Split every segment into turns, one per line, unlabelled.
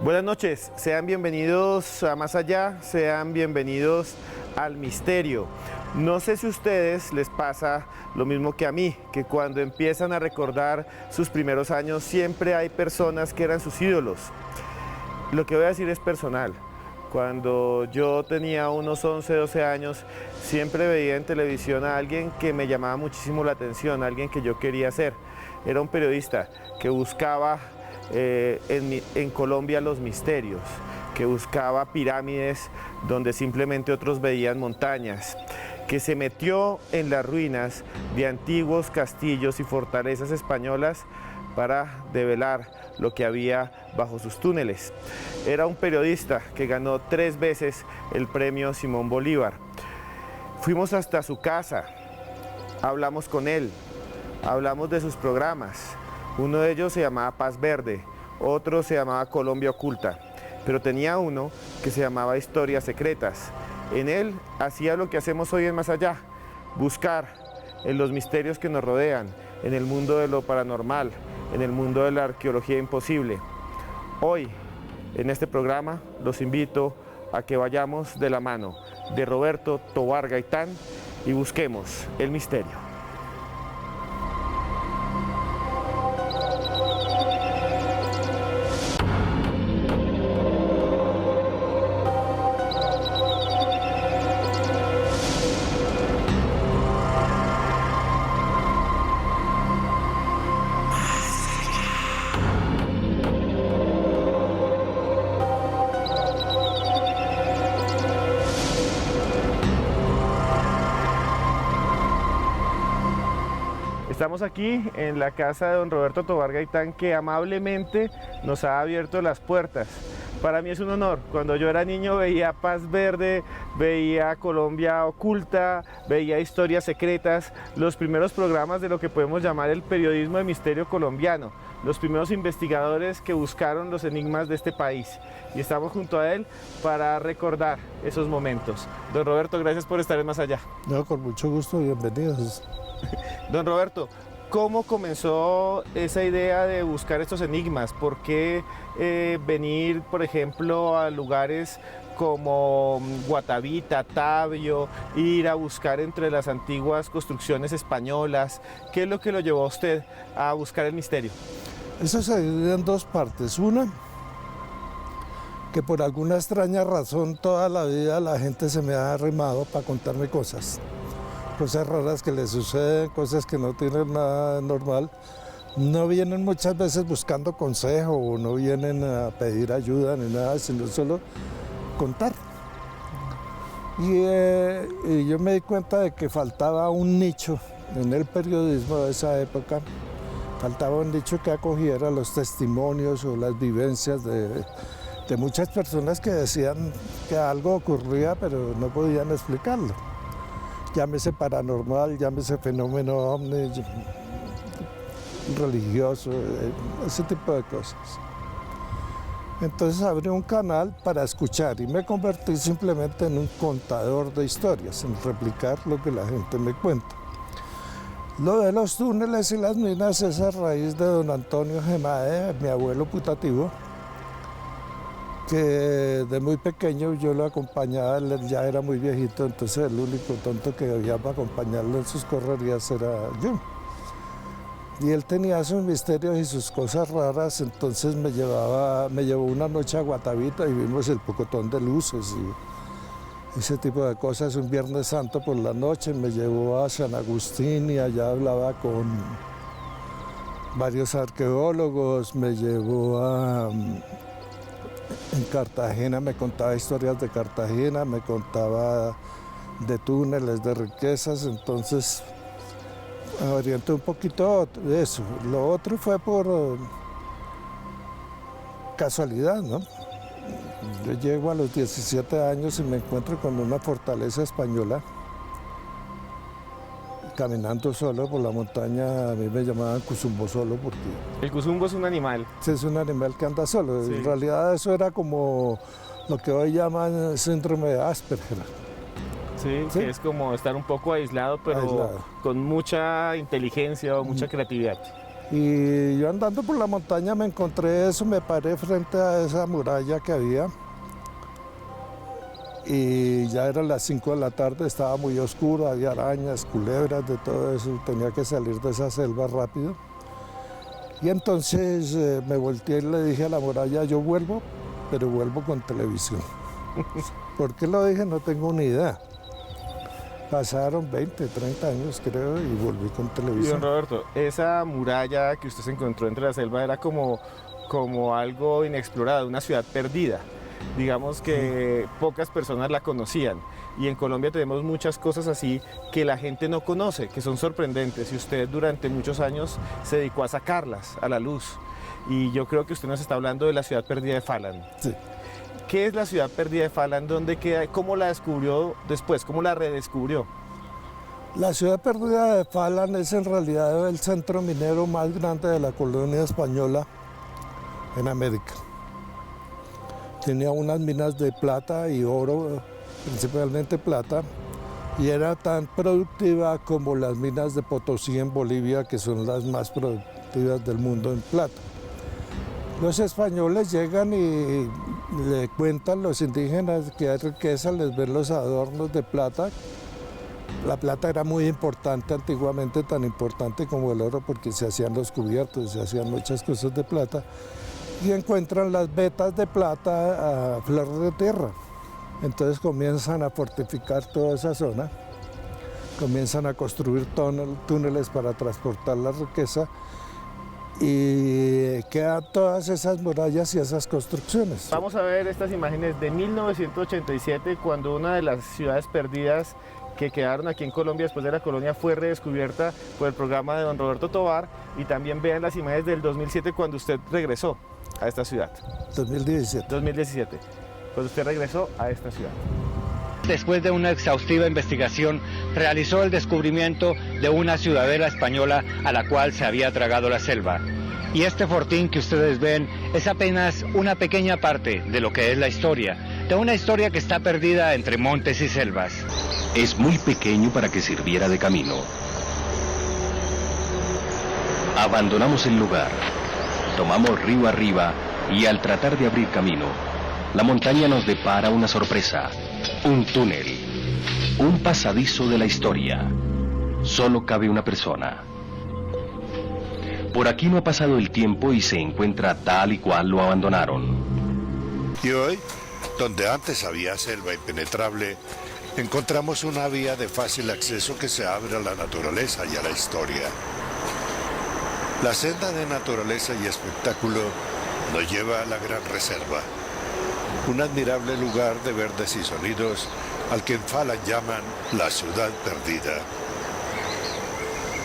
Buenas noches, sean bienvenidos a Más Allá, sean bienvenidos al misterio. No sé si a ustedes les pasa lo mismo que a mí, que cuando empiezan a recordar sus primeros años siempre hay personas que eran sus ídolos. Lo que voy a decir es personal. Cuando yo tenía unos 11, 12 años, siempre veía en televisión a alguien que me llamaba muchísimo la atención, alguien que yo quería ser. Era un periodista que buscaba en Colombia los misterios, que buscaba pirámides donde simplemente otros veían montañas, que se metió en las ruinas de antiguos castillos y fortalezas españolas para develar lo que había bajo sus túneles. Era un periodista que ganó 3 veces el premio Simón Bolívar. Fuimos hasta su casa, hablamos con él, hablamos de sus programas. Uno de ellos se llamaba Paz Verde, otro se llamaba Colombia Oculta, pero tenía uno que se llamaba Historias Secretas. En él hacía lo que hacemos hoy en Más Allá, buscar en los misterios que nos rodean, en el mundo de lo paranormal, en el mundo de la arqueología imposible. Hoy, en este programa, los invito a que vayamos de la mano de Roberto Tovar Gaitán y busquemos el misterio. Estamos aquí en la casa de don Roberto Tovar Gaitán, que amablemente nos ha abierto las puertas. Para mí es un honor. Cuando yo era niño veía Paz Verde, veía Colombia Oculta, veía Historias Secretas, los primeros programas de lo que podemos llamar el periodismo de misterio colombiano, los primeros investigadores que buscaron los enigmas de este país. Y estamos junto a él para recordar esos momentos. Don Roberto, gracias por estar en Más Allá.
No, con mucho gusto, bienvenidos.
Don Roberto, ¿cómo comenzó esa idea de buscar estos enigmas? ¿Por qué venir, por ejemplo, a lugares como Guatavita, Tabio, ir a buscar entre las antiguas construcciones españolas? ¿Qué es lo que lo llevó a usted a buscar el misterio?
Eso se divide en 2 partes. Una, que por alguna extraña razón toda la vida la gente se me ha arrimado para contarme cosas raras que les suceden, cosas que no tienen nada normal. No vienen muchas veces buscando consejo o no vienen a pedir ayuda ni nada, sino solo contar. Y yo me di cuenta de que faltaba un nicho en el periodismo de esa época, faltaba un nicho que acogiera los testimonios o las vivencias de muchas personas que decían que algo ocurría pero no podían explicarlo. Llámese paranormal, llámese fenómeno ovni, religioso, ese tipo de cosas. Entonces abrí un canal para escuchar y me convertí simplemente en un contador de historias, en replicar lo que la gente me cuenta. Lo de los túneles y las minas es a raíz de don Antonio Gemae, mi abuelo putativo, que de muy pequeño yo lo acompañaba, él ya era muy viejito, entonces el único tonto que había para acompañarlo en sus correrías era yo. Y él tenía sus misterios y sus cosas raras, entonces me llevó una noche a Guatavita y vimos el pocotón de luces y ese tipo de cosas. Un Viernes Santo por la noche me llevó a San Agustín y allá hablaba con varios arqueólogos, me llevó a... En Cartagena me contaba historias de Cartagena, me contaba de túneles, de riquezas, entonces orienté un poquito de eso. Lo otro fue por casualidad, ¿no? Yo llego a los 17 años y me encuentro con una fortaleza española, caminando solo por la montaña. A mí me llamaban Cuzumbo solo porque...
El cuzumbo es un animal.
Sí, es un animal que anda solo. Sí. En realidad eso era como lo que hoy llaman síndrome de Asperger.
Sí, que es como estar un poco aislado, pero con mucha inteligencia o mucha creatividad.
Y yo andando por la montaña me encontré eso, me paré frente a esa muralla que había. Y ya eran las 5 de la tarde, estaba muy oscuro, había arañas, culebras, de todo eso, tenía que salir de esa selva rápido. Y entonces me volteé y le dije a la muralla, yo vuelvo, pero vuelvo con televisión. ¿Por qué lo dije? No tengo ni idea. Pasaron 20, 30 años creo y volví con
Y
televisión.
don Roberto, esa muralla que usted se encontró entre la selva era como algo inexplorado, una ciudad perdida. Digamos que pocas personas la conocían. Y en Colombia tenemos muchas cosas así que la gente no conoce, que son sorprendentes. Y usted durante muchos años se dedicó a sacarlas a la luz. Y yo creo que usted nos está hablando de la ciudad perdida de Falan.
Sí.
¿Qué es la ciudad perdida de Falan? ¿Dónde queda? ¿Cómo la descubrió después? ¿Cómo la redescubrió?
La ciudad perdida de Falan es en realidad el centro minero más grande de la colonia española en América. Tenía unas minas de plata y oro, principalmente plata, y era tan productiva como las minas de Potosí en Bolivia, que son las más productivas del mundo en plata. Los españoles llegan y le cuentan a los indígenas que hay riqueza, les ven los adornos de plata. La plata era muy importante antiguamente, tan importante como el oro, porque se hacían los cubiertos, se hacían muchas cosas de plata. Y encuentran las vetas de plata a flor de tierra. Entonces comienzan a fortificar toda esa zona, comienzan a construir túneles para transportar la riqueza y quedan todas esas murallas y esas construcciones.
Vamos a ver estas imágenes de 1987, cuando una de las ciudades perdidas que quedaron aquí en Colombia después de la colonia fue redescubierta por el programa de don Roberto Tovar, y también vean las imágenes del 2007 cuando usted regresó a esta ciudad.
2017.
2017, cuando usted regresó a esta ciudad.
Después de una exhaustiva investigación, realizó el descubrimiento de una ciudadela española a la cual se había tragado la selva. Y este fortín que ustedes ven es apenas una pequeña parte de lo que es la historia, de una historia que está perdida entre montes y selvas.
Es muy pequeño para que sirviera de camino. Abandonamos el lugar, tomamos río arriba y al tratar de abrir camino, la montaña nos depara una sorpresa. Un túnel, un pasadizo de la historia. Solo cabe una persona. Por aquí no ha pasado el tiempo y se encuentra tal y cual lo abandonaron.
Y hoy, donde antes había selva impenetrable, encontramos una vía de fácil acceso que se abre a la naturaleza y a la historia. La senda de naturaleza y espectáculo nos lleva a la Gran Reserva, un admirable lugar de verdes y sonidos al que en Falan llaman la ciudad perdida.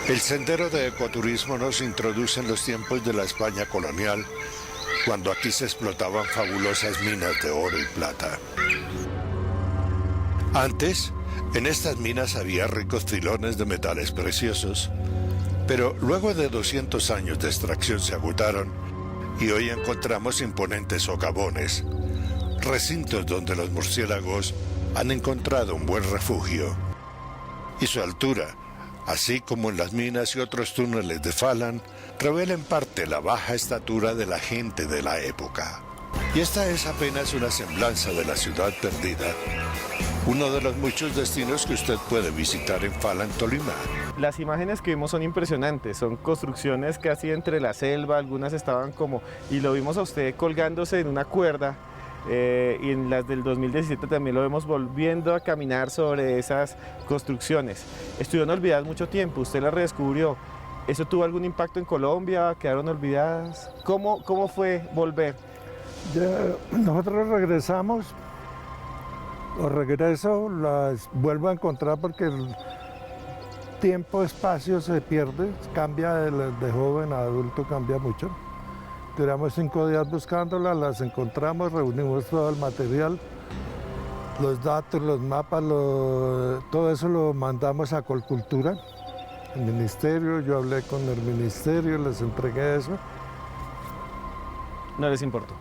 El sendero de ecoturismo nos introduce en los tiempos de la España colonial, cuando aquí se explotaban fabulosas minas de oro y plata. Antes, en estas minas había ricos filones de metales preciosos, pero luego de 200 años de extracción se agotaron y hoy encontramos imponentes socavones, recintos donde los murciélagos han encontrado un buen refugio. Y su altura, así como en las minas y otros túneles de Falan, revela en parte la baja estatura de la gente de la época. Y esta es apenas una semblanza de la ciudad perdida, uno de los muchos destinos que usted puede visitar en Falan, Tolima.
Las imágenes que vimos son impresionantes, son construcciones casi entre la selva, algunas estaban como, y lo vimos a usted colgándose en una cuerda, y en las del 2017 también lo vemos volviendo a caminar sobre esas construcciones. Estuvieron olvidadas mucho tiempo, usted las redescubrió. ¿Eso tuvo algún impacto en Colombia? ¿Quedaron olvidadas? ¿Cómo fue volver?
Nosotros regresamos, o regreso, las vuelvo a encontrar porque el tiempo, espacio se pierde, cambia de joven a adulto, cambia mucho. Duramos 5 días buscándolas, las encontramos, reunimos todo el material, los datos, los mapas, todo eso lo mandamos a Colcultura, el ministerio. Yo hablé con el ministerio, les entregué eso.
¿No les importó?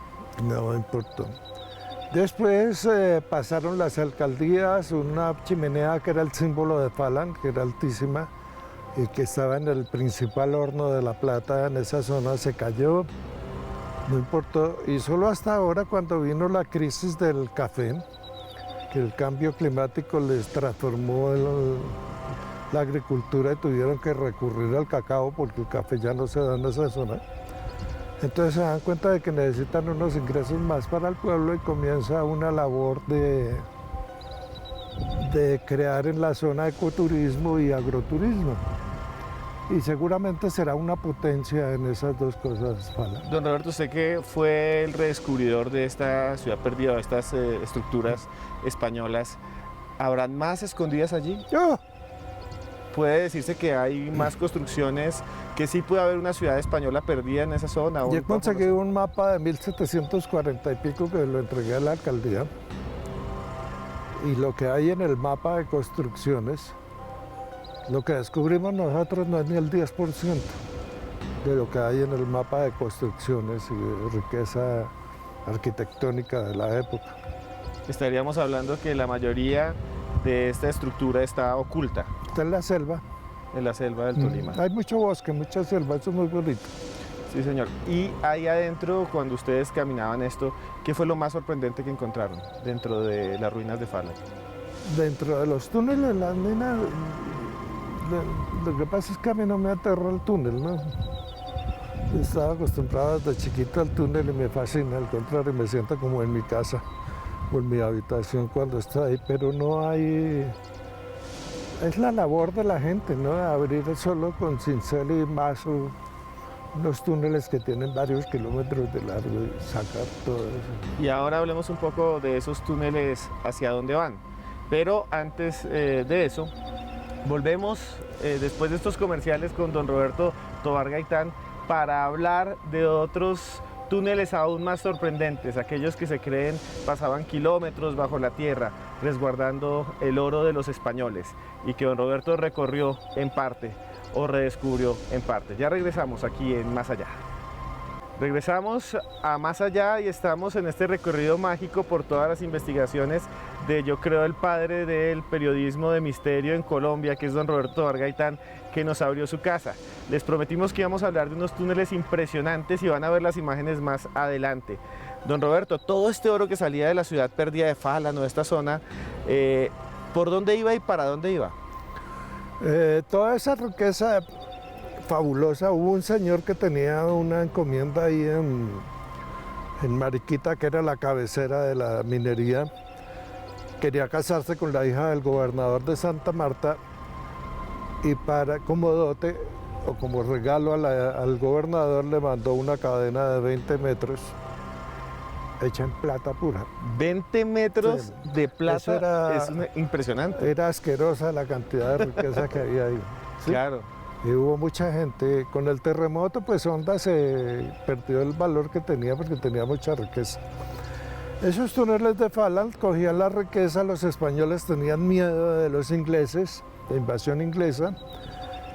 No importó. Después pasaron las alcaldías, una chimenea que era el símbolo de Falan, que era altísima, y que estaba en el principal horno de La Plata, en esa zona, se cayó, no importó. Y solo hasta ahora, cuando vino la crisis del café, que el cambio climático les transformó la agricultura y tuvieron que recurrir al cacao porque el café ya no se da en esa zona. Entonces se dan cuenta de que necesitan unos ingresos más para el pueblo y comienza una labor de crear en la zona ecoturismo y agroturismo. Y seguramente será una potencia en esas dos cosas, Fala.
Don Roberto, usted que fue el redescubridor de esta ciudad perdida, de estas estructuras españolas, ¿habrán más escondidas allí?
¡Oh!
¿Puede decirse que hay más construcciones, que sí puede haber una ciudad española perdida en esa zona?
Yo conseguí un mapa de 1740 y pico que lo entregué a la alcaldía. Y lo que hay en el mapa de construcciones, lo que descubrimos nosotros no es ni el 10% de lo que hay en el mapa de construcciones y de riqueza arquitectónica de la época.
Estaríamos hablando que la mayoría de esta estructura está oculta.
Está en la selva.
En la selva del Tolima.
Hay mucho bosque, mucha selva, eso es muy bonito.
Sí, señor. Y ahí adentro, cuando ustedes caminaban esto, ¿qué fue lo más sorprendente que encontraron dentro de las ruinas de Fala?
Dentro de los túneles, las minas, lo que pasa es que a mí no me aterra el túnel, ¿no? Estaba acostumbrado desde chiquito al túnel y me fascina, al contrario, me siento como en mi casa o en mi habitación cuando está ahí, pero no hay... Es la labor de la gente, ¿no? Abrir solo con cincel y mazo unos túneles que tienen varios kilómetros de largo y sacar todo eso.
Y ahora hablemos un poco de esos túneles, hacia dónde van. Pero antes de eso, volvemos después de estos comerciales con don Roberto Tovar Gaitán para hablar de otros túneles aún más sorprendentes, aquellos que se creen pasaban kilómetros bajo la tierra, resguardando el oro de los españoles y que don Roberto recorrió en parte o redescubrió en parte. Ya regresamos aquí en Más Allá. Regresamos a Más Allá y estamos en este recorrido mágico por todas las investigaciones de, yo creo, el padre del periodismo de misterio en Colombia, que es don Roberto Tovar Gaitán, que nos abrió su casa. Les prometimos que íbamos a hablar de unos túneles impresionantes y van a ver las imágenes más adelante. Don Roberto, todo este oro que salía de la ciudad perdida de Fala, ¿no? De esta zona, ¿por dónde iba y para dónde iba?
Toda esa riqueza fabulosa, hubo un señor que tenía una encomienda ahí en Mariquita, que era la cabecera de la minería. Quería casarse con la hija del gobernador de Santa Marta y como dote o como regalo al gobernador le mandó una cadena de 20 metros hecha en plata pura.
20 metros
Sí.
de plata,
Eso
es impresionante.
Era asquerosa la cantidad de riqueza que había ahí. ¿sí?
Claro.
Y hubo mucha gente. Con el terremoto, pues Honda se perdió el valor que tenía porque tenía mucha riqueza. Esos túneles de Fala cogían la riqueza, los españoles tenían miedo de los ingleses, de invasión inglesa.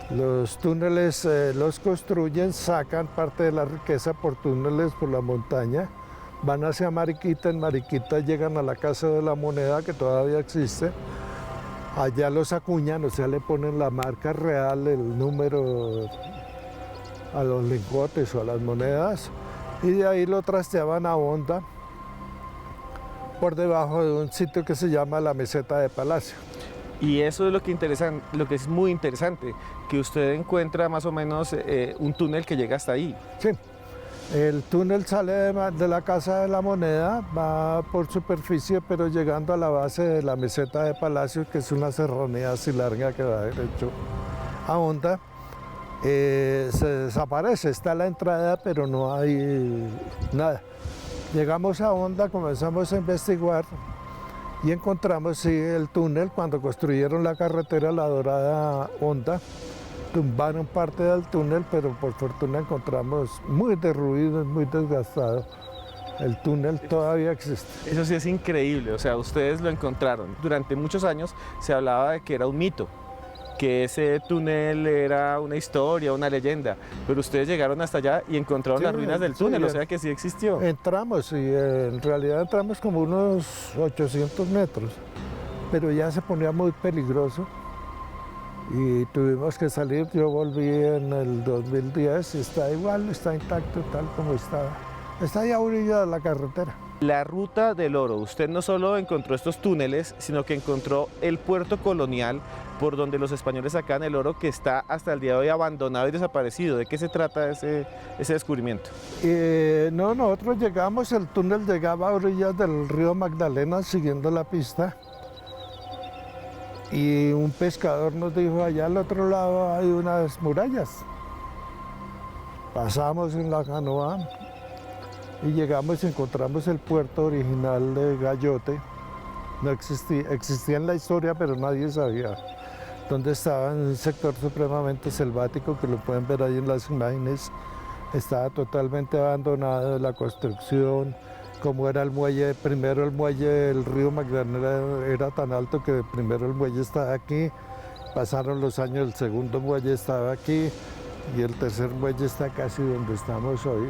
Los túneles los construyen, sacan parte de la riqueza por túneles por la montaña, van hacia Mariquita, en Mariquita llegan a la Casa de la Moneda, que todavía existe. Allá los acuñan, o sea, le ponen la marca real, el número a los lingotes o a las monedas, y de ahí lo trasteaban a Honda, por debajo de un sitio que se llama la Meseta de Palacio.
Y eso es lo que es muy interesante, que usted encuentra más o menos un túnel que llega hasta ahí.
Sí, el túnel sale de la Casa de la Moneda, va por superficie, pero llegando a la base de la Meseta de Palacio, que es una serranía así larga que va derecho a Honda, se desaparece, está la entrada, pero no hay nada. Llegamos a Honda, comenzamos a investigar y encontramos sí, el túnel. Cuando construyeron la carretera La Dorada Honda, tumbaron parte del túnel, pero por fortuna encontramos muy derruido, muy desgastado. El túnel todavía existe.
Eso sí es increíble, o sea, ustedes lo encontraron. Durante muchos años se hablaba de que era un mito, que ese túnel era una historia, una leyenda, pero ustedes llegaron hasta allá y encontraron
Sí,
las ruinas del túnel,
sí,
o sea que sí existió.
Entramos y en realidad entramos como unos 800 metros, pero ya se ponía muy peligroso y tuvimos que salir. Yo volví en el 2010 y está igual, está intacto tal como estaba. Está ahí a orilla de la carretera.
La ruta del oro, usted no solo encontró estos túneles, sino que encontró el puerto colonial por donde los españoles sacan el oro, que está hasta el día de hoy abandonado y desaparecido. ¿De qué se trata ese descubrimiento?
No, nosotros llegamos, el túnel llegaba a orillas del río Magdalena siguiendo la pista. Y un pescador nos dijo, allá al otro lado hay unas murallas. Pasamos en la canoa y llegamos y encontramos el puerto original de Gallote. No existía en la historia, pero nadie sabía dónde estaba, en un sector supremamente selvático, que lo pueden ver ahí en las imágenes. Estaba totalmente abandonado, la construcción, como era el muelle. Primero el muelle del río Magdalena era tan alto que primero el muelle estaba aquí, pasaron los años, el segundo muelle estaba aquí y el tercer muelle está casi donde estamos hoy,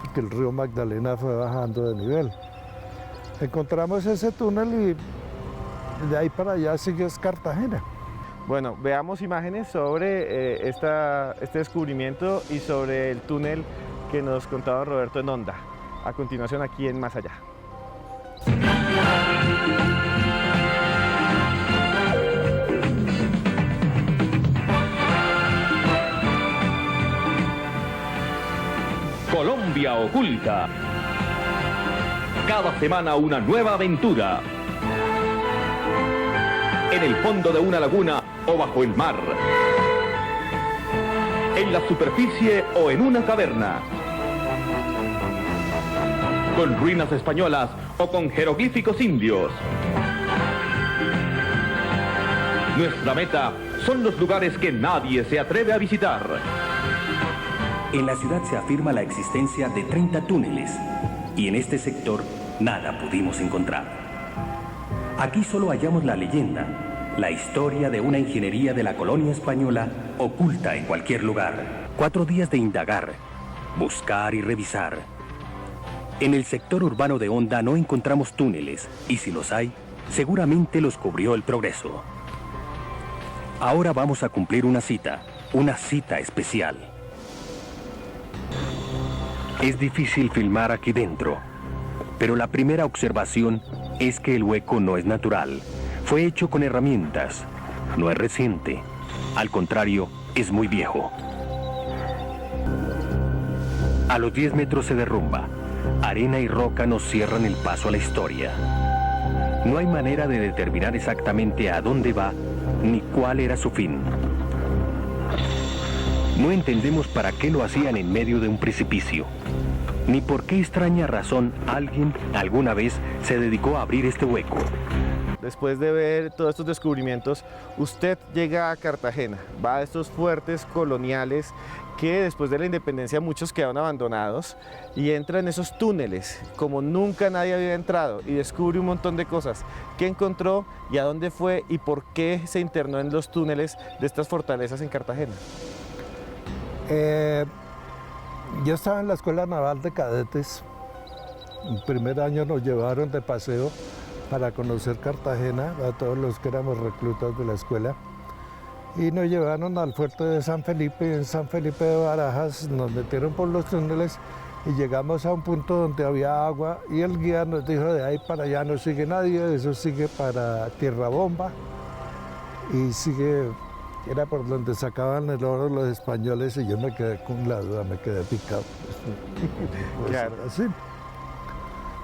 porque el río Magdalena fue bajando de nivel. Encontramos ese túnel y de ahí para allá sigue Cartagena.
Bueno, veamos imágenes sobre este descubrimiento y sobre el túnel que nos contaba Roberto en Onda. A continuación aquí en Más Allá.
Colombia oculta. Cada semana una nueva aventura. En el fondo de una laguna o bajo el mar. En la superficie o en una caverna. Con ruinas españolas o con jeroglíficos indios. Nuestra meta son los lugares que nadie se atreve a visitar.
En la ciudad se afirma la existencia de 30 túneles y en este sector nada pudimos encontrar. Aquí solo hallamos la leyenda, la historia de una ingeniería de la colonia española oculta en cualquier lugar. 4 días de indagar, buscar y revisar. En el sector urbano de Onda no encontramos túneles y si los hay, seguramente los cubrió el progreso. Ahora vamos a cumplir una cita especial. Es difícil filmar aquí dentro, pero la primera observación es que el hueco no es natural. Fue hecho con herramientas, no es reciente. Al contrario, es muy viejo. A los 10 metros se derrumba. Arena y roca nos cierran el paso a la historia. No hay manera de determinar exactamente a dónde va ni cuál era su fin. No entendemos para qué lo hacían en medio de un precipicio, ni por qué extraña razón alguien alguna vez se dedicó a abrir este hueco.
Después de ver todos estos descubrimientos, usted llega a Cartagena, va a estos fuertes coloniales que después de la independencia muchos quedaron abandonados y entra en esos túneles como nunca nadie había entrado y descubre un montón de cosas. ¿Qué encontró y a dónde fue y por qué se internó en los túneles de estas fortalezas en Cartagena?
Yo estaba en la Escuela Naval de Cadetes. El primer año nos llevaron de paseo para conocer Cartagena, a todos los que éramos reclutas de la escuela. Y nos llevaron al fuerte de San Felipe. En San Felipe de Barajas nos metieron por los túneles y llegamos a un punto donde había agua y el guía nos dijo, de ahí para allá no sigue nadie, eso sigue para Tierra Bomba. Y sigue, era por donde sacaban el oro los españoles y yo me quedé con la duda, me quedé picado. Pues,
claro.
Así.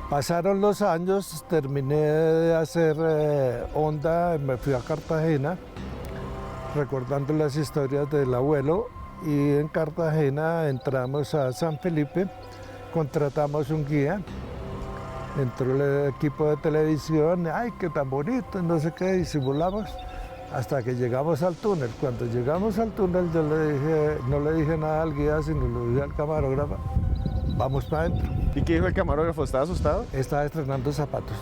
Pasaron los años, terminé de hacer Onda, me fui a Cartagena, recordando las historias del abuelo, y en Cartagena entramos a San Felipe, contratamos un guía, entró el equipo de televisión, ¡ay, qué tan bonito! No sé qué, disimulamos, hasta que llegamos al túnel. Cuando llegamos al túnel yo no le dije nada al guía, sino le dije al camarógrafo, vamos para adentro.
¿Y qué dijo el camarógrafo? ¿Estaba asustado?
Estaba estrenando zapatos.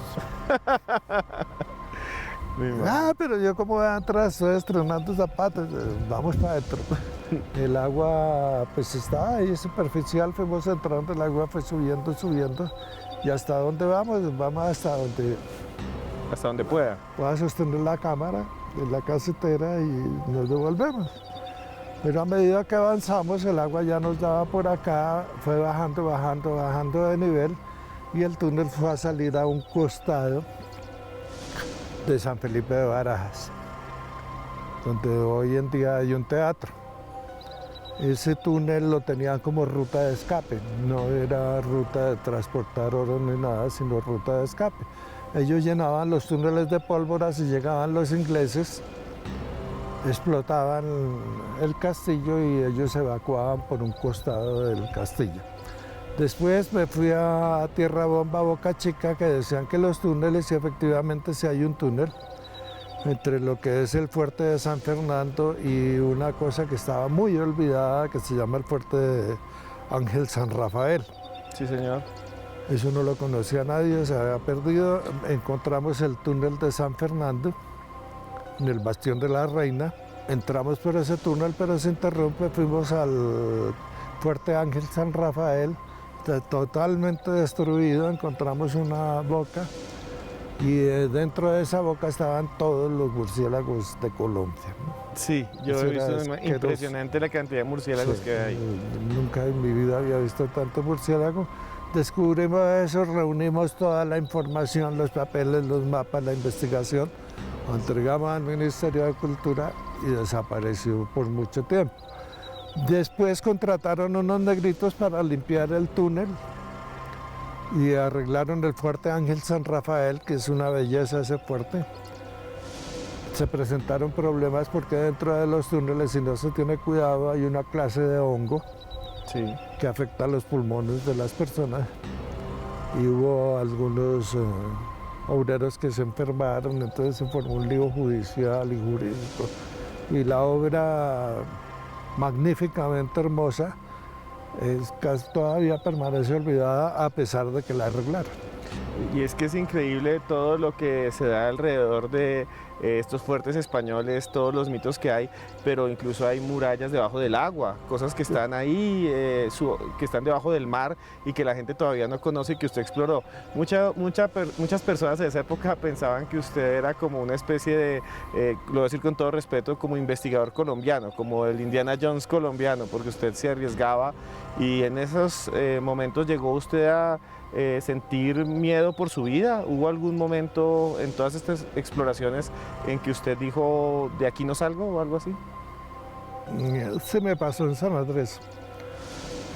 Pero yo como voy atrás, estoy estrenando zapatos, vamos para adentro. El agua pues estaba ahí superficial, fuimos entrando, el agua fue subiendo, subiendo. ¿Y hasta dónde vamos? Vamos hasta donde...
Hasta donde pueda.
Pueda sostener la cámara. en la casetera y nos devolvemos. Pero a medida que avanzamos, el agua ya nos daba por acá, fue bajando, bajando, bajando de nivel y el túnel fue a salir a un costado de San Felipe de Barajas, donde hoy en día hay un teatro. Ese túnel lo tenían como ruta de escape, no era ruta de transportar oro ni nada, sino ruta de escape. Ellos llenaban los túneles de pólvora, si llegaban los ingleses, explotaban el castillo y ellos se evacuaban por un costado del castillo. Después me fui a Tierra Bomba, Boca Chica, que decían que los túneles, y efectivamente sí hay un túnel entre lo que es el fuerte de San Fernando y una cosa que estaba muy olvidada, que se llama el fuerte de Ángel San Rafael.
Sí, señor.
Eso no lo conocía nadie, se había perdido. Encontramos el túnel de San Fernando, en el Bastión de la Reina. Entramos por ese túnel, pero se interrumpe, fuimos al fuerte Ángel San Rafael, totalmente destruido, encontramos una boca y dentro de esa boca estaban todos los murciélagos de Colombia, ¿no?
Sí, yo he visto, impresionante la cantidad de murciélagos que hay.
Nunca en mi vida había visto tanto murciélago. Descubrimos eso, reunimos toda la información, los papeles, los mapas, la investigación, lo entregamos al Ministerio de Cultura y desapareció por mucho tiempo. Después contrataron unos negritos para limpiar el túnel y arreglaron el fuerte Ángel San Rafael, que es una belleza ese fuerte. Se presentaron problemas porque dentro de los túneles, si no se tiene cuidado, hay una clase de hongo que afecta a los pulmones de las personas. Y hubo algunos obreros que se enfermaron, entonces se formó un lío judicial y jurídico. Y la obra, magníficamente hermosa, todavía permanece olvidada a pesar de que la arreglaron.
Y es que es increíble todo lo que se da alrededor de estos fuertes españoles, todos los mitos que hay, pero incluso hay murallas debajo del agua, cosas que están ahí, que están debajo del mar y que la gente todavía no conoce y que usted exploró. Muchas personas de esa época pensaban que usted era como una especie de, lo voy a decir con todo respeto, como investigador colombiano, como el Indiana Jones colombiano, porque usted se arriesgaba y en esos momentos llegó usted a sentir miedo por su vida. ¿Hubo algún momento en todas estas exploraciones en que usted dijo, de aquí no salgo o algo así?
Se me pasó en San Andrés.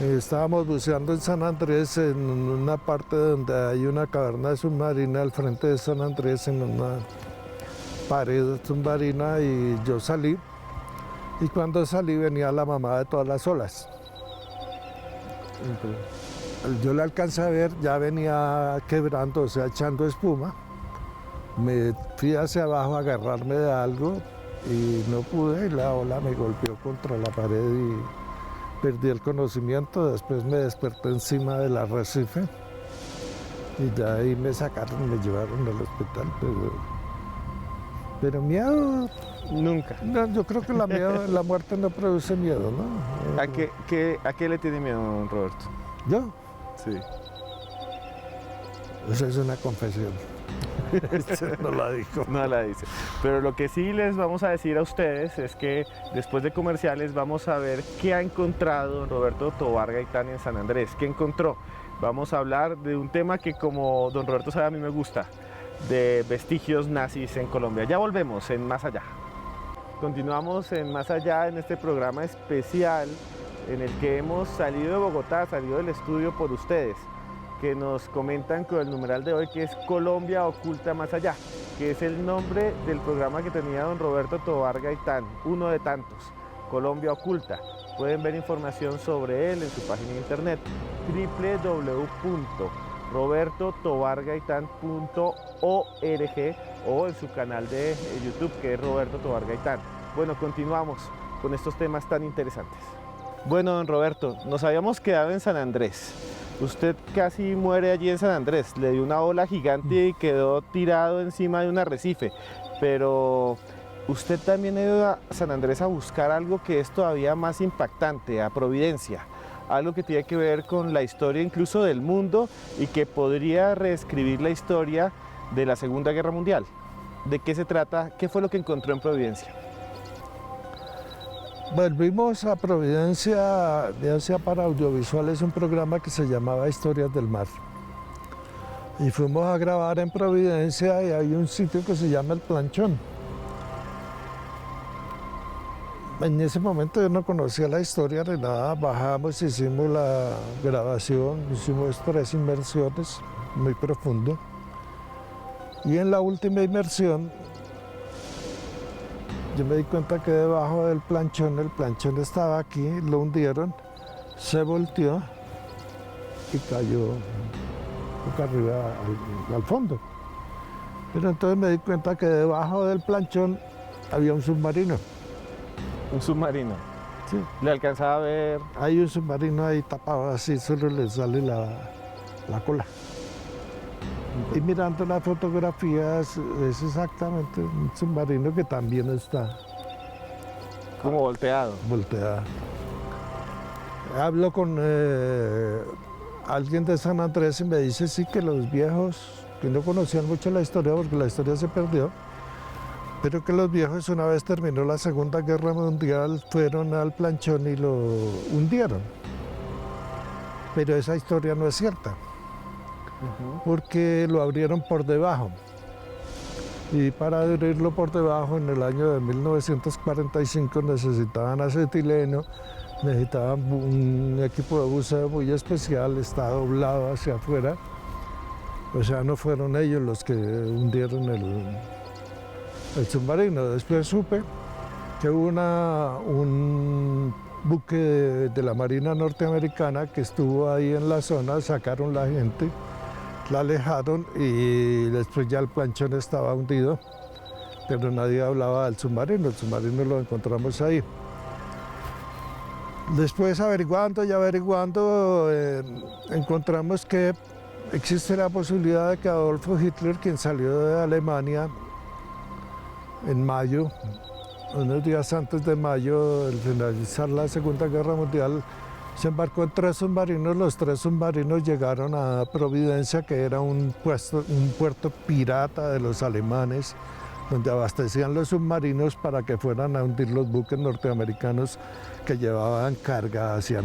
Estábamos buceando en San Andrés, en una parte donde hay una caverna submarina al frente de San Andrés, en una pared submarina, y yo salí. Y cuando salí venía la mamá de todas las olas. Yo la alcancé a ver, ya venía quebrando, o sea, echando espuma. Me fui hacia abajo a agarrarme de algo y no pude, y la ola me golpeó contra la pared y perdí el conocimiento. Después me desperté encima del arrecife y de ahí me sacaron y me llevaron al hospital. Pero miedo...
Nunca.
No, yo creo que la muerte no produce miedo, ¿no?
¿A qué le tiene miedo, don Roberto?
¿Yo?
Sí.
Esa es una confesión. No la dijo.
No la dice. Pero lo que sí les vamos a decir a ustedes es que después de comerciales vamos a ver qué ha encontrado don Roberto Tovar Gaitán en San Andrés. ¿Qué encontró? Vamos a hablar de un tema que, como don Roberto sabe, a mí me gusta, de vestigios nazis en Colombia. Ya volvemos en Más Allá. Continuamos en Más Allá, en este programa especial en el que hemos salido de Bogotá, salido del estudio por ustedes, que nos comentan con el numeral de hoy, que es Colombia Oculta Más Allá, que es el nombre del programa que tenía don Roberto Tovar Gaitán, uno de tantos, Colombia Oculta. Pueden ver información sobre él en su página de internet www.robertotovargaitán.org o en su canal de YouTube, que es Roberto Tovar Gaitán. Bueno, continuamos con estos temas tan interesantes. Bueno, don Roberto, nos habíamos quedado en San Andrés. Usted casi muere allí en San Andrés, le dio una ola gigante y quedó tirado encima de un arrecife, pero usted también ha ido a San Andrés a buscar algo que es todavía más impactante, a Providencia, algo que tiene que ver con la historia incluso del mundo y que podría reescribir la historia de la Segunda Guerra Mundial. ¿De qué se trata? ¿Qué fue lo que encontró en Providencia?
Volvimos a Providencia, ya sea para audiovisuales, un programa que se llamaba Historias del Mar. Y fuimos a grabar en Providencia y hay un sitio que se llama El Planchón. En ese momento yo no conocía la historia ni nada, bajamos, hicimos la grabación, hicimos 3 inmersiones muy profundo. Y en la última inmersión yo me di cuenta que debajo del planchón, el planchón estaba aquí, lo hundieron, se volteó y cayó boca arriba al fondo. Pero entonces me di cuenta que debajo del planchón había un submarino.
Un submarino.
Sí.
¿Le alcanzaba a ver?
Hay un submarino ahí tapado así, solo le sale la cola. Y mirando las fotografías es exactamente un submarino que también está
Como volteado.
volteado. Hablo con alguien de San Andrés y me dice sí que los viejos, que no conocían mucho la historia porque la historia se perdió, pero que los viejos una vez terminó la Segunda Guerra Mundial fueron al planchón y lo hundieron. Pero esa historia no es cierta. Porque lo abrieron por debajo. Y para abrirlo por debajo en el año de 1945 necesitaban acetileno, necesitaban un equipo de buceo muy especial, está doblado hacia afuera. O sea, no fueron ellos los que hundieron el submarino. Después supe que hubo un buque de la Marina norteamericana que estuvo ahí en la zona, sacaron la gente, la alejaron y después ya el planchón estaba hundido, pero nadie hablaba del submarino, el submarino lo encontramos ahí. Después averiguando encontramos que existe la posibilidad de que Adolfo Hitler, quien salió de Alemania en mayo, unos días antes de mayo, al finalizar la Segunda Guerra Mundial, se embarcó en 3 submarinos. Los 3 submarinos llegaron a Providencia, que era un puerto pirata de los alemanes, donde abastecían los submarinos para que fueran a hundir los buques norteamericanos que llevaban carga hacia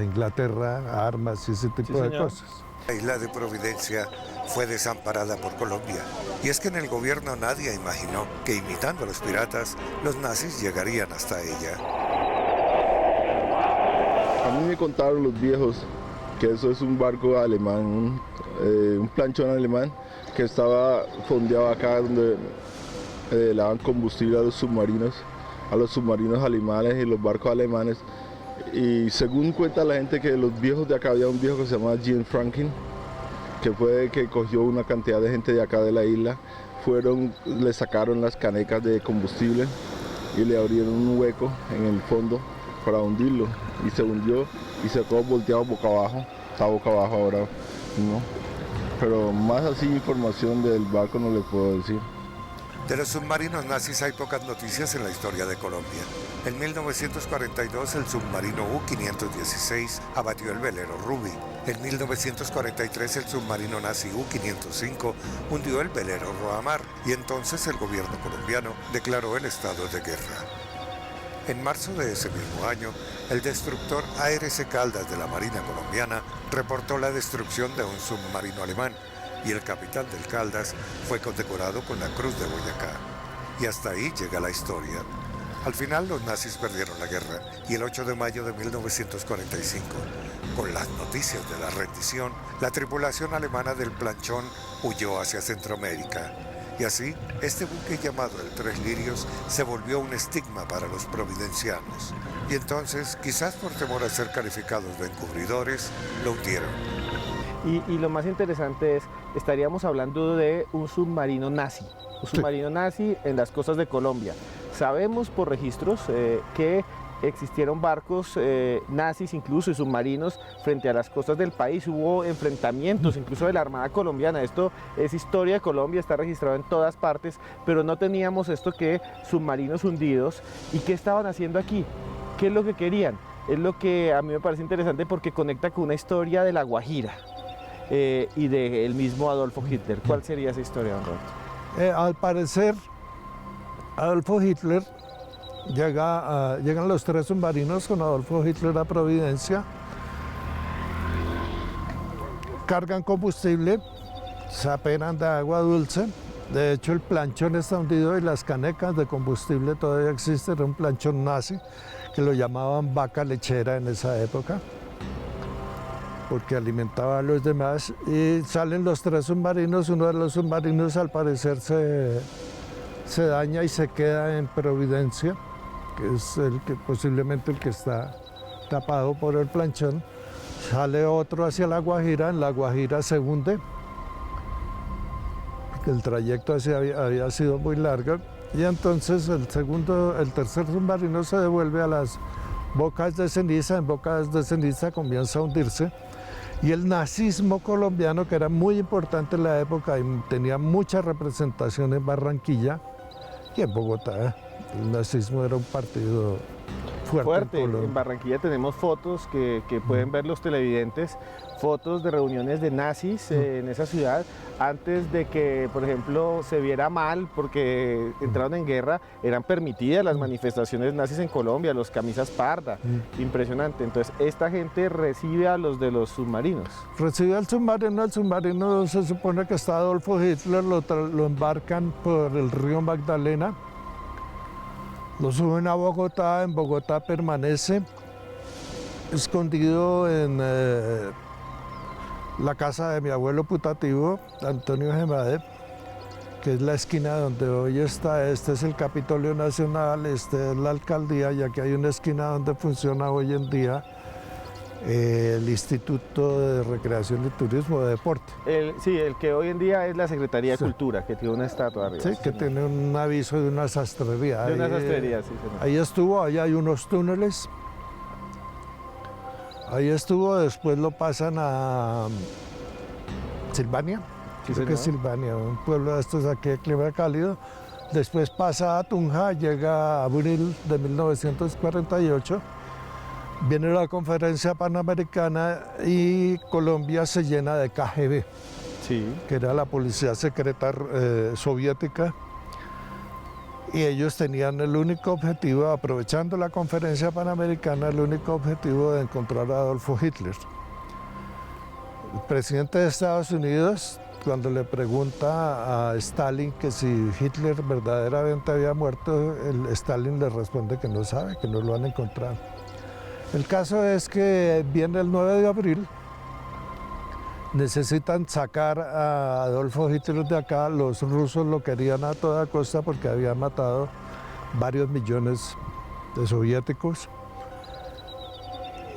Inglaterra, armas y ese tipo de cosas.
La isla de Providencia fue desamparada por Colombia. Y es que en el gobierno nadie imaginó que imitando a los piratas, los nazis llegarían hasta ella.
A mí me contaron los viejos que eso es un barco alemán, un planchón alemán que estaba fondeado acá donde le daban combustible a los submarinos alemanes y los barcos alemanes. Y según cuenta la gente que los viejos de acá, había un viejo que se llamaba Jean Franklin, que cogió una cantidad de gente de acá de la isla, le sacaron las canecas de combustible y le abrieron un hueco en el fondo para hundirlo, y se hundió y se quedó volteado boca abajo, está boca abajo ahora, ¿no? Pero más así información del barco no le puedo decir.
De los submarinos nazis hay pocas noticias en la historia de Colombia. En 1942 el submarino U-516 abatió el velero Ruby. En 1943 el submarino nazi U-505 hundió el velero Roamar, y entonces el gobierno colombiano declaró el estado de guerra. En marzo de ese mismo año, el destructor ARC Caldas de la Marina colombiana reportó la destrucción de un submarino alemán, y el capitán del Caldas fue condecorado con la Cruz de Boyacá. Y hasta ahí llega la historia. Al final los nazis perdieron la guerra, y el 8 de mayo de 1945, con las noticias de la rendición, la tripulación alemana del planchón huyó hacia Centroamérica. Y así, este buque llamado el Tres Lirios se volvió un estigma para los providencianos. Y entonces, quizás por temor a ser calificados de encubridores, lo hundieron.
Y lo más interesante es, estaríamos hablando de un submarino nazi. Un submarino nazi en las costas de Colombia. Sabemos por registros que existieron barcos nazis, incluso y submarinos, frente a las costas del país. Hubo enfrentamientos, incluso de la Armada colombiana. Esto es historia de Colombia, está registrado en todas partes, pero no teníamos esto que submarinos hundidos. ¿Y qué estaban haciendo aquí? ¿Qué es lo que querían? Es lo que a mí me parece interesante porque conecta con una historia de La Guajira y del mismo Adolfo Hitler. ¿Cuál sería esa historia, don Roberto?
Al parecer, Adolfo Hitler llegan los 3 submarinos con Adolfo Hitler a Providencia, cargan combustible, se apenan de agua dulce. De hecho, el planchón está hundido y las canecas de combustible todavía existen. Era un planchón nazi que lo llamaban vaca lechera en esa época, porque alimentaba a los demás. Y salen los 3 submarinos. Uno de los submarinos, al parecer, se daña y se queda en Providencia, que es posiblemente el que está tapado por el planchón. Sale otro hacia La Guajira. En La Guajira se hunde, el trayecto había sido muy largo, y entonces el tercer submarino se devuelve a las bocas de ceniza. En bocas de ceniza comienza a hundirse, y el nazismo colombiano, que era muy importante en la época y tenía mucha representación en Barranquilla y en Bogotá. El nazismo era un partido fuerte
En Barranquilla tenemos fotos que pueden ver los televidentes, fotos de reuniones de nazis en esa ciudad, antes de que, por ejemplo, se viera mal porque entraron en guerra. Eran permitidas las manifestaciones nazis en Colombia, los camisas parda, impresionante. Entonces, esta gente recibe a los de los submarinos.
Recibe al submarino. El submarino, se supone que está Adolfo Hitler, lo embarcan por el río Magdalena, lo suben a Bogotá. En Bogotá permanece escondido en la casa de mi abuelo putativo, Antonio Gemade, que es la esquina donde hoy está. Este es el Capitolio Nacional, este es la alcaldía, y aquí hay una esquina donde funciona hoy en día el Instituto de Recreación y Turismo de Deporte.
El que hoy en día es la Secretaría de Cultura, que tiene una estatua arriba.
Sí, que tiene un aviso de una sastrería.
De una sastrería, sí, señor.
Ahí estuvo, ahí hay unos túneles. Ahí estuvo, después lo pasan a Silvania. Creo que es Silvania, un pueblo de estos aquí de clima cálido. Después pasa a Tunja, llega a abril de 1948. Viene la conferencia panamericana y Colombia se llena de KGB, que era la policía secreta soviética. Y ellos tenían el único objetivo, aprovechando la conferencia panamericana, el único objetivo de encontrar a Adolfo Hitler. El presidente de Estados Unidos, cuando le pregunta a Stalin que si Hitler verdaderamente había muerto, Stalin le responde que no sabe, que no lo han encontrado. El caso es que viene el 9 de abril, necesitan sacar a Adolfo Hitler de acá. Los rusos lo querían a toda costa porque había matado varios millones de soviéticos.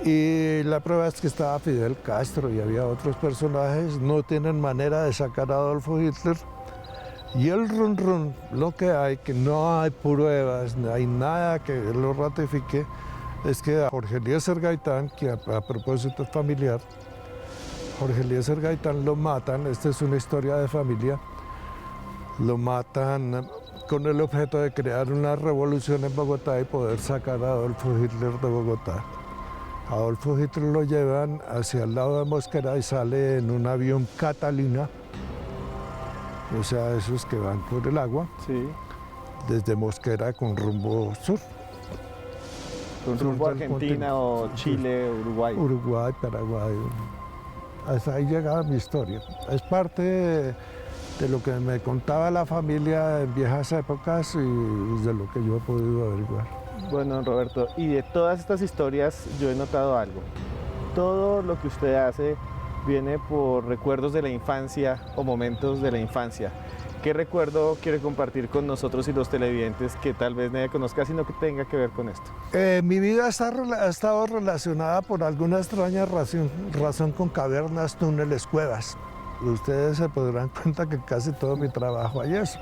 Y la prueba es que estaba Fidel Castro y había otros personajes. No tienen manera de sacar a Adolfo Hitler. Y el run, lo que hay, que no hay pruebas, no hay nada que lo ratifique, es que a Jorge Eliezer Gaitán, que a propósito es familiar, Jorge Eliezer Gaitán lo matan. Esta es una historia de familia. Lo matan con el objeto de crear una revolución en Bogotá y poder sacar a Adolfo Hitler de Bogotá. Adolfo Hitler lo llevan hacia el lado de Mosquera y sale en un avión Catalina, o sea, esos que van por el agua, desde Mosquera con rumbo sur.
Con rumbo a Argentina o Chile, Uruguay.
Uruguay, Paraguay. Hasta ahí llegaba mi historia. Es parte de lo que me contaba la familia en viejas épocas y de lo que yo he podido averiguar.
Bueno, Roberto, y de todas estas historias yo he notado algo. Todo lo que usted hace viene por recuerdos de la infancia o momentos de la infancia. ¿Qué recuerdo quiere compartir con nosotros y los televidentes que tal vez nadie conozca, sino que tenga que ver con esto?
Mi vida ha estado relacionada por alguna extraña razón con cavernas, túneles, cuevas. Ustedes se podrán cuenta que casi todo mi trabajo hay eso.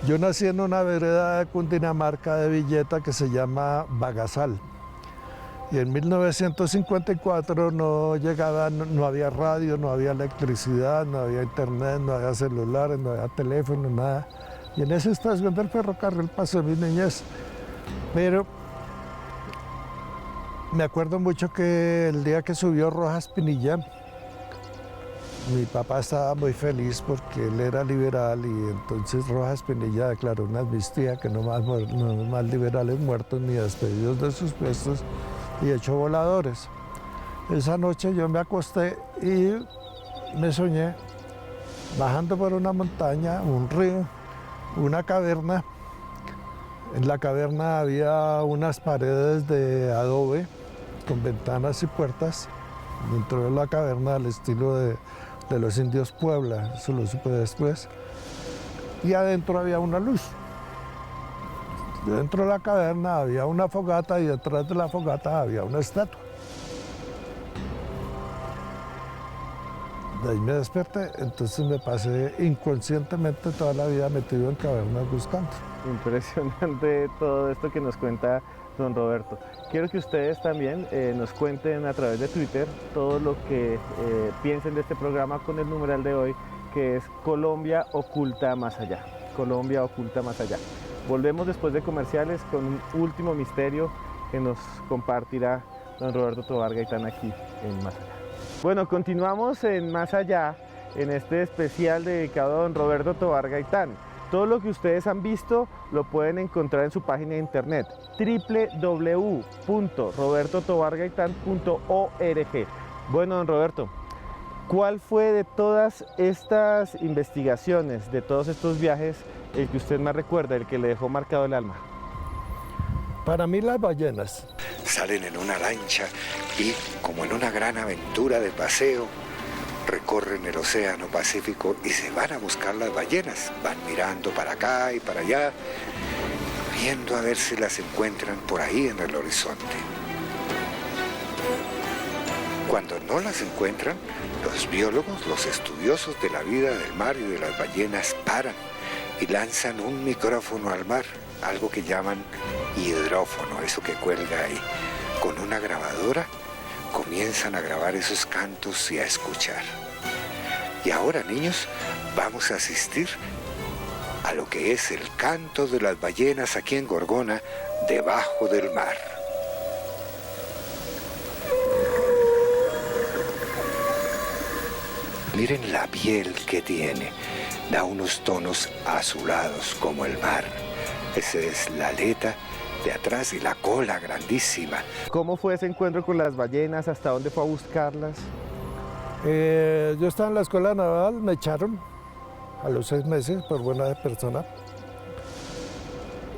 Yo nací en una vereda de Cundinamarca de Villeta que se llama Bagasal. Y en 1954 no había radio, no había electricidad, no había internet, no había celulares, no había teléfono, nada. Y en esa estación del ferrocarril pasó mi niñez. Pero me acuerdo mucho que el día que subió Rojas Pinilla, mi papá estaba muy feliz porque él era liberal y entonces Rojas Pinilla declaró una amnistía que no más liberales muertos ni despedidos de sus puestos y echó voladores. Esa noche yo me acosté y me soñé bajando por una montaña, un río, una caverna. En la caverna había unas paredes de adobe con ventanas y puertas. Dentro de la caverna al estilo de los indios Puebla, eso lo supe después. Y adentro había una luz. Dentro de la caverna había una fogata y detrás de la fogata había una estatua. De ahí me desperté, entonces me pasé inconscientemente toda la vida metido en cavernas buscando.
Impresionante todo esto que nos cuenta don Roberto. Quiero que ustedes también nos cuenten a través de Twitter todo lo que piensen de este programa con el numeral de hoy, que es Colombia oculta más allá. Colombia oculta más allá. Volvemos después de comerciales con un último misterio que nos compartirá don Roberto Tovar Gaitán aquí en Más Allá. Bueno, continuamos en Más Allá, en este especial dedicado a don Roberto Tovar Gaitán. Todo lo que ustedes han visto lo pueden encontrar en su página de internet www.robertotovargaitán.org. Bueno, don Roberto, ¿cuál fue de todas estas investigaciones, de todos estos viajes, el que usted más recuerda, el que le dejó marcado el alma?
Para mí las ballenas.
Salen en una lancha y, como en una gran aventura de paseo, recorren el océano Pacífico y se van a buscar las ballenas. Van mirando para acá y para allá, viendo a ver si las encuentran por ahí en el horizonte. Cuando no las encuentran, los biólogos, los estudiosos de la vida del mar y de las ballenas paran y lanzan un micrófono al mar, algo que llaman hidrófono, eso que cuelga ahí. Con una grabadora comienzan a grabar esos cantos y a escuchar. Y ahora, niños, vamos a asistir a lo que es el canto de las ballenas aquí en Gorgona, debajo del mar. Miren la piel que tiene, da unos tonos azulados como el mar. Esa es la aleta de atrás y la cola grandísima.
¿Cómo fue ese encuentro con las ballenas? ¿Hasta dónde fue a buscarlas?
Yo estaba en la escuela naval, me echaron a los 6 meses por buena persona.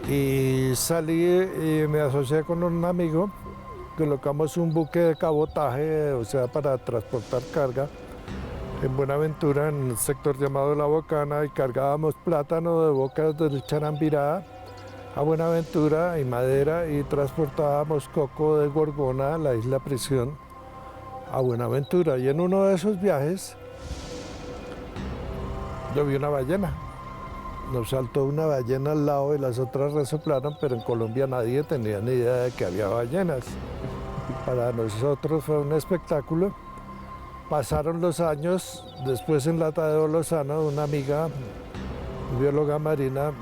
Y salí y me asocié con un amigo, colocamos un buque de cabotaje, o sea, para transportar carga, en Buenaventura, en un sector llamado La Bocana, y cargábamos plátano de Bocas del Charambirá a Buenaventura y madera, y transportábamos coco de Gorgona, la isla Prisión, a Buenaventura. Y en uno de esos viajes yo vi una ballena. Nos saltó una ballena al lado y las otras resoplaron, pero en Colombia nadie tenía ni idea de que había ballenas. Para nosotros fue un espectáculo. Pasaron los años, después en la Tadeo Lozano, una amiga, bióloga marina,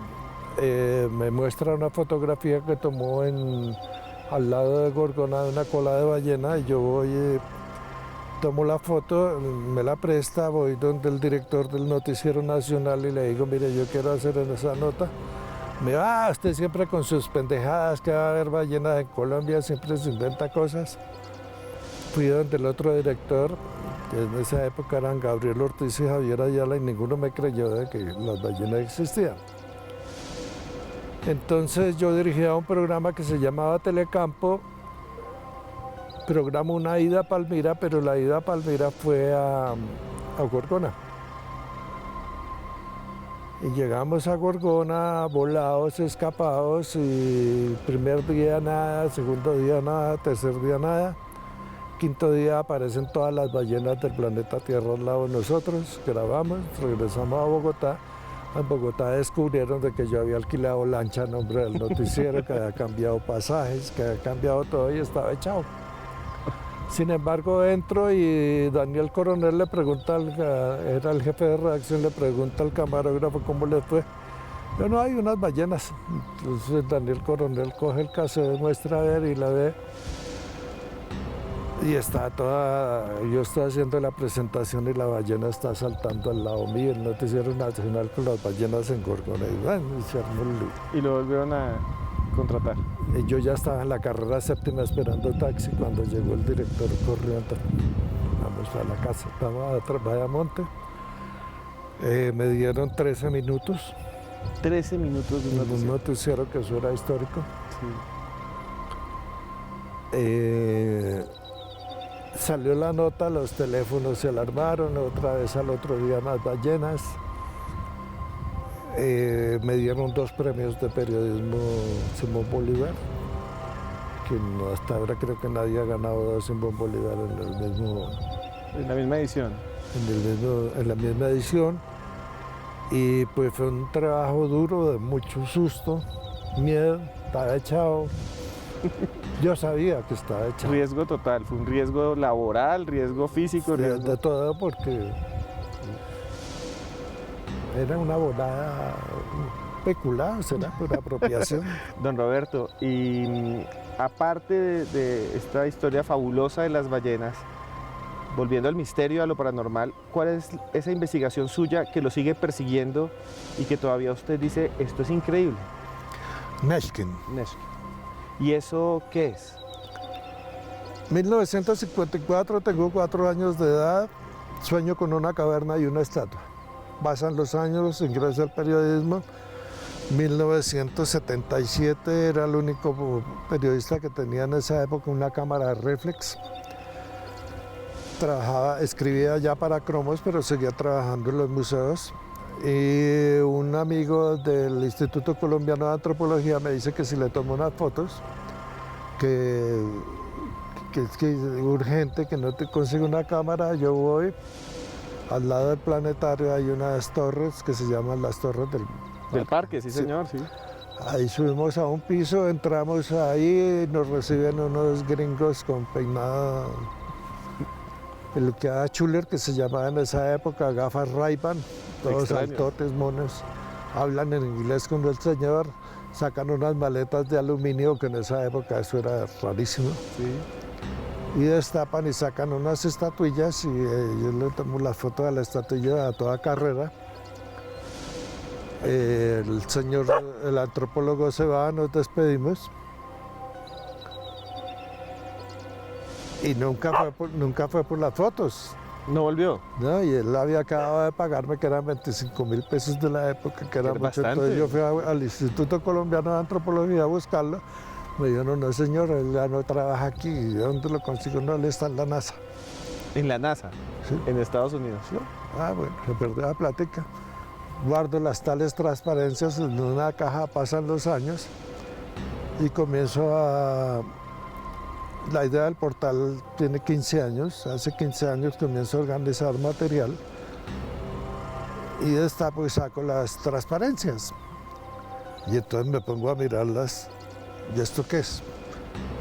me muestra una fotografía que tomó al lado de Gorgona de una cola de ballena, y yo voy, tomo la foto, me la presta, voy donde el director del Noticiero Nacional y le digo, mire, yo quiero hacer en esa nota. Me va, usted siempre con sus pendejadas, que va a haber ballenas en Colombia, siempre se inventa cosas. Fui donde el otro director, que en esa época eran Gabriel Ortiz y Javier Ayala, y ninguno me creyó de que las ballenas existían. Entonces yo dirigía un programa que se llamaba Telecampo, programa una ida a Palmira, pero la ida a Palmira fue a Gorgona. Y llegamos a Gorgona volados, escapados, y primer día nada, segundo día nada, tercer día nada. Quinto día aparecen todas las ballenas del planeta Tierra al lado de nosotros, grabamos, regresamos a Bogotá. En Bogotá descubrieron de que yo había alquilado lancha a nombre del noticiero, que había cambiado pasajes, que había cambiado todo y estaba echado. Sin embargo, entro y Daniel Coronel le pregunta, era el jefe de redacción, le pregunta al camarógrafo cómo le fue. Yo, no, hay unas ballenas. Entonces Daniel Coronel coge el cassette, muestra a ver y la ve. Y está yo estoy haciendo la presentación y la ballena está saltando al lado mío, el noticiero nacional con las ballenas en Gorgona. Y bueno, se armó el lío.
Y lo volvieron a contratar.
Y yo ya estaba en la carrera séptima esperando taxi cuando llegó el director corriendo. Vamos a la casa, vamos a Bayamonte. Me dieron 13 minutos.
13 minutos de
un noticiero que eso era histórico.
Sí.
Salió la nota, los teléfonos se alarmaron, otra vez al otro día más ballenas. Me dieron 2 premios de periodismo Simón Bolívar, que hasta ahora creo que nadie ha ganado 2 Simón Bolívar
en la misma edición.
En la misma edición. Y pues fue un trabajo duro, de mucho susto, miedo, estaba echado. Yo sabía que estaba echado.
Riesgo total, fue un riesgo laboral, riesgo físico. Riesgo...
De todo, porque era una volada peculada, será por apropiación.
Don Roberto, y aparte de esta historia fabulosa de las ballenas, volviendo al misterio, a lo paranormal, ¿cuál es esa investigación suya que lo sigue persiguiendo y que todavía usted dice, esto es increíble?
Neshkin.
¿Y eso qué es?
1954, tengo 4 años de edad, sueño con una caverna y una estatua. Pasan los años, ingreso al periodismo. 1977 era el único periodista que tenía en esa época una cámara de reflex. Escribía ya para cromos, pero seguía trabajando en los museos. Y un amigo del Instituto Colombiano de Antropología me dice que si le tomo unas fotos, que es urgente, que no te consigo una cámara. Yo voy, al lado del planetario hay unas torres que se llaman las torres
del parque, sí señor, sí.
Ahí subimos a un piso, entramos ahí y nos reciben unos gringos con peinada peluqueada chuler, que se llamaba en esa época, gafas Ray-Ban, todos altotes, monos, hablan en inglés con el señor, sacan unas maletas de aluminio, que en esa época eso era rarísimo,
sí.
Y destapan y sacan unas estatuillas y yo le tomo la foto de la estatuilla a toda carrera. El señor, el antropólogo se va, nos despedimos. Y nunca fue por las fotos.
¿No volvió?
No, y él había acabado de pagarme, que eran 25.000 pesos de la época, que era mucho.
Bastante.
Entonces yo fui al Instituto Colombiano de Antropología a buscarlo. Me dijeron, no señor, él ya no trabaja aquí. ¿De dónde lo consigo? No, él está en la NASA.
¿En la NASA?
Sí.
¿En Estados Unidos?
Sí. Ah, bueno, se perdió la plática. Guardo las tales transparencias en una caja, pasan los años y comienzo a... La idea del portal tiene 15 años, hace 15 años comienzo a organizar material y de esta pues saco las transparencias y entonces me pongo a mirarlas, ¿y esto qué es?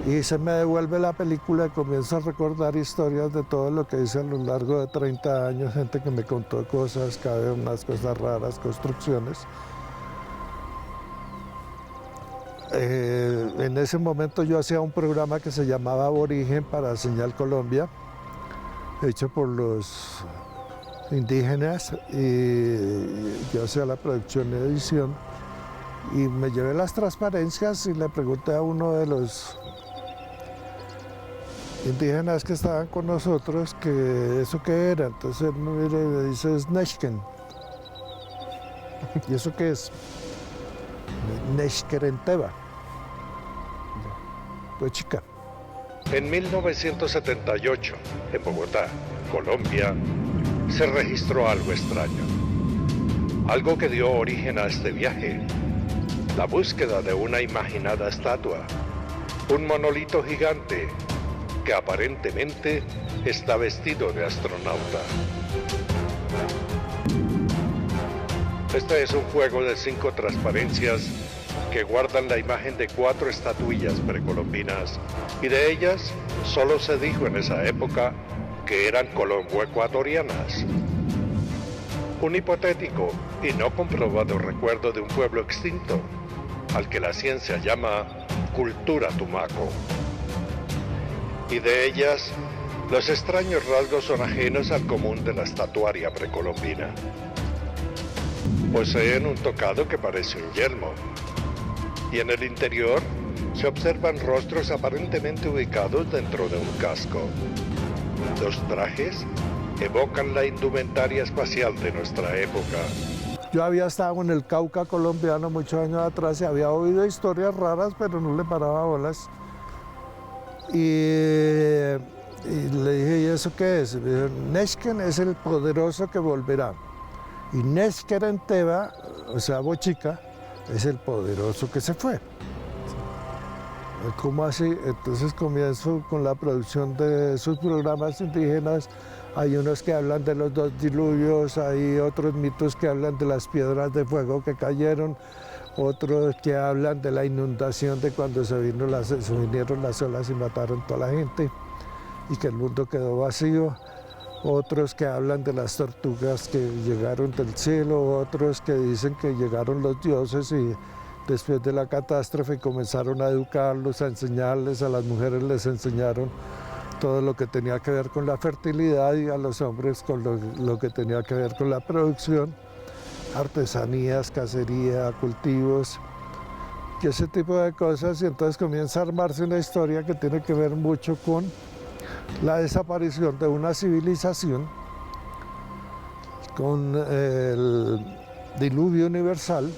Y se me devuelve la película y comienzo a recordar historias de todo lo que hice a lo largo de 30 años, gente que me contó cosas, cada vez unas cosas raras, construcciones. En ese momento yo hacía un programa que se llamaba Aborigen para Señal Colombia, hecho por los indígenas, y yo hacía la producción y edición. Y me llevé las transparencias y le pregunté a uno de los indígenas que estaban con nosotros que eso qué era. Entonces él me mira y me dice, es Neshken. ¿Y eso qué es? Neshkerenteba. Pues chica.
En 1978, en Bogotá, Colombia, se registró algo extraño. Algo que dio origen a este viaje. La búsqueda de una imaginada estatua. Un monolito gigante que aparentemente está vestido de astronauta. Este es un juego de 5 transparencias que guardan la imagen de 4 estatuillas precolombinas, y de ellas solo se dijo en esa época que eran colombo-ecuatorianas. Un hipotético y no comprobado recuerdo de un pueblo extinto, al que la ciencia llama cultura Tumaco. Y de ellas Los extraños rasgos son ajenos al común de la estatuaria precolombina. Poseen un tocado que parece un yelmo, y en el interior se observan rostros aparentemente ubicados dentro de un casco. Los trajes evocan la indumentaria espacial de nuestra época.
Yo había estado en el Cauca colombiano muchos años atrás y había oído historias raras, pero no le paraba bolas. Y le dije, ¿y eso qué es? Me dijo, Neshken es el poderoso que volverá. Y Neshkerenteba, o sea, Bochica, es el poderoso que se fue. ¿Cómo así? Entonces comienzo con la producción de sus programas indígenas. Hay unos que hablan de los 2 diluvios, hay otros mitos que hablan de las piedras de fuego que cayeron, otros que hablan de la inundación de cuando se vinieron las olas y mataron toda la gente y que el mundo quedó vacío. Otros que hablan de las tortugas que llegaron del cielo, otros que dicen que llegaron los dioses y después de la catástrofe comenzaron a educarlos, a enseñarles, a las mujeres les enseñaron todo lo que tenía que ver con la fertilidad y a los hombres con lo que tenía que ver con la producción, artesanías, cacería, cultivos y ese tipo de cosas. Y entonces comienza a armarse una historia que tiene que ver mucho con la desaparición de una civilización, con el diluvio universal.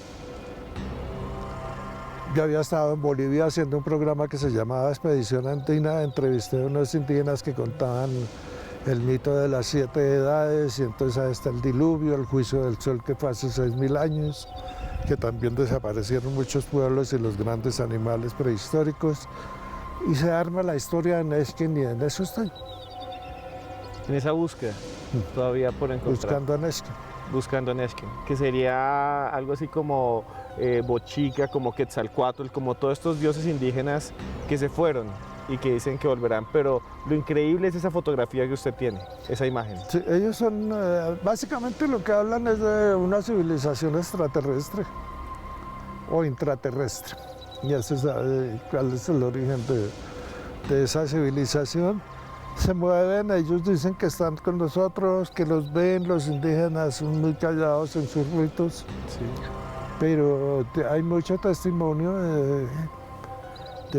Yo había estado en Bolivia haciendo un programa que se llamaba Expedición Andina, entrevisté a unos indígenas que contaban el mito de las 7 edades y entonces ahí está el diluvio, el juicio del sol que fue hace 6.000 años, que también desaparecieron muchos pueblos y los grandes animales prehistóricos. Y se arma la historia de Neshken y en eso estoy.
En esa búsqueda, todavía por encontrar.
Buscando a Neshken.
Buscando a Neshken, que sería algo así como Bochica, como Quetzalcóatl, como todos estos dioses indígenas que se fueron y que dicen que volverán. Pero lo increíble es esa fotografía que usted tiene, esa imagen.
Sí, ellos son, básicamente lo que hablan es de una civilización extraterrestre o intraterrestre. Ya se sabe cuál es el origen de esa civilización. Se mueven, ellos dicen que están con nosotros, que los ven, los indígenas son muy callados en sus ritos, sí. Pero hay mucho testimonio de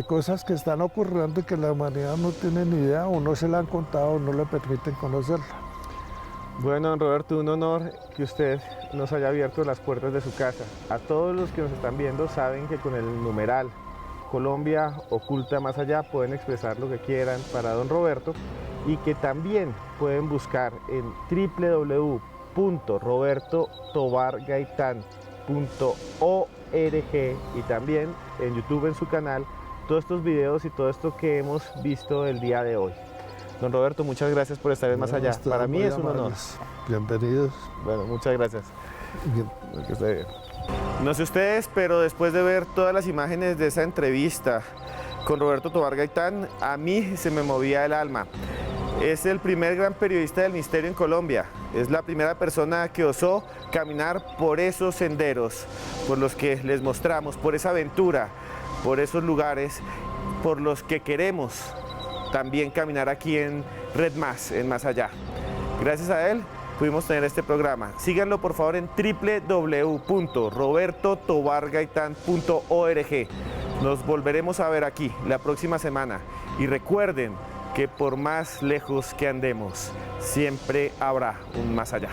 cosas que están ocurriendo y que la humanidad no tiene ni idea, o no se la han contado o no le permiten conocerla.
Bueno, don Roberto, un honor que usted nos haya abierto las puertas de su casa. A todos los que nos están viendo saben que con el numeral Colombia oculta más allá pueden expresar lo que quieran para don Roberto y que también pueden buscar en www.robertotobargaitan.org y también en YouTube en su canal todos estos videos y todo esto que hemos visto el día de hoy. Don Roberto, muchas gracias por estar en Más Allá. Para mí es un honor.
Bienvenidos.
Bueno, muchas gracias.
Bien.
Que esté bien. No sé ustedes, pero después de ver todas las imágenes de esa entrevista con Roberto Tobar Gaitán, a mí se me movía el alma. Es el primer gran periodista del misterio en Colombia. Es la primera persona que osó caminar por esos senderos, por los que les mostramos, por esa aventura, por esos lugares, por los que queremos también caminar aquí en Red Más, en Más Allá. Gracias a él pudimos tener este programa. Síganlo por favor en www.robertotobargaitan.org. Nos volveremos a ver aquí la próxima semana y recuerden que por más lejos que andemos, siempre habrá un más allá.